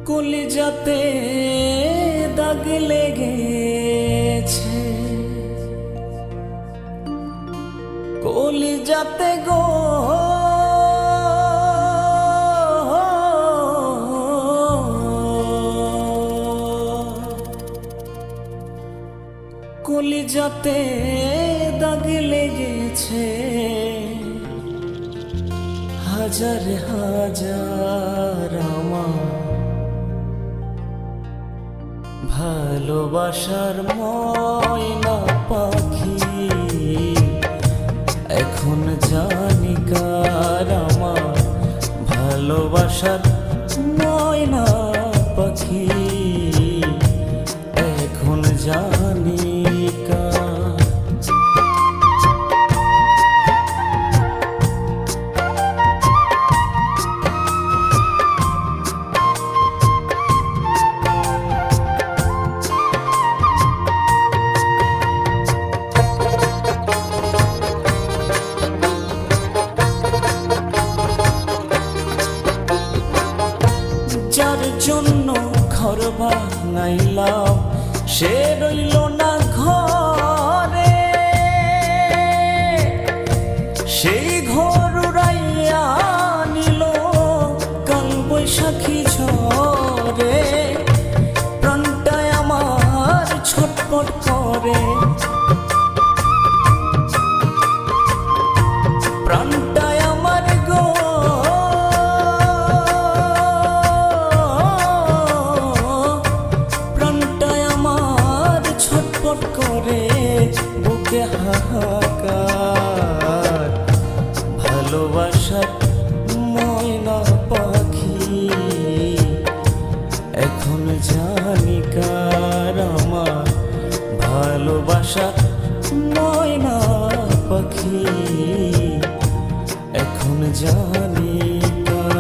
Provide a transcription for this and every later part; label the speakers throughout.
Speaker 1: কলিজাতে দাগ লেগেছে, কলিজাতে গো কলিজাতে দাগ লেগেছে, হাজার হাজার আমার ভালোবাসার ময়না পাখি। এখন জানি কার আমার ভালোবাসার ময়না পাখি, এখন জানি কার। যার জন্য ঘর বানাইলাম সে রইল না ঘরে, সেই ঘর উড়াইয়া নিল কাল বৈশাখী ঝড়ে। প্রাণটায় আমার ছটফট করে, প্রাণটায় আমার গো করে বুকে হাহাকার। ভালোবাসার ময়না পাখি, এখন জানি কার আমার ভালোবাসার ময়না পাখি, এখন জানি কার।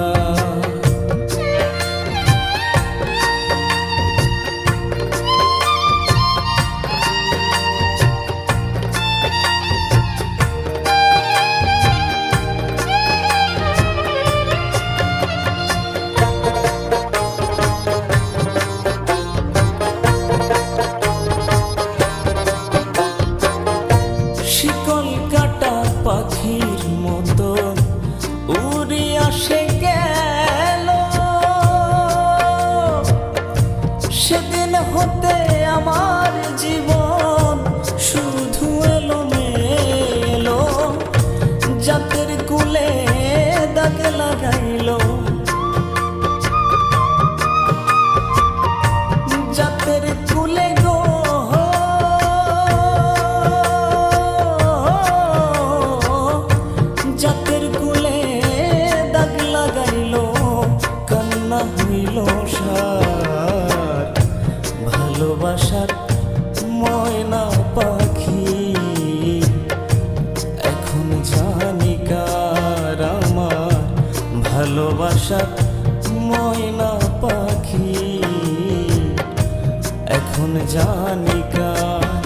Speaker 1: শিকল কাটা পাখির মতো উড়ে আসে গেল, সেদিন হতে আমার জীবন শুধু এলোমেলো। জাতের কুলে দাগ লাগাইল, জাতের কুলে গো জাতের কুলে দাগ লাগাইল, কান্না হইল সার। ভালোবাসার ময়না পাখি, এখন জানি কার আমার ভালোবাসার ময়না পাখি, এখন জানি কার।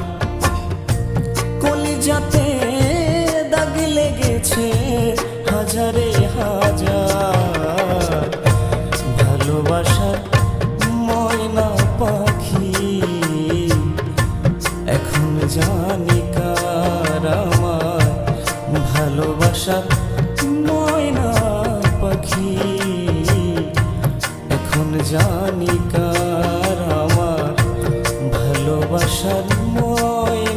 Speaker 1: কলিজাতে দাগ লেগেছে হাজারে হাজার, ভালোবাসার ময়না পাখি, এখন জানি কার আমার ভালোবাসার ময়না পাখি, এখন জানি কার আমার ভালোবাসার ময়না।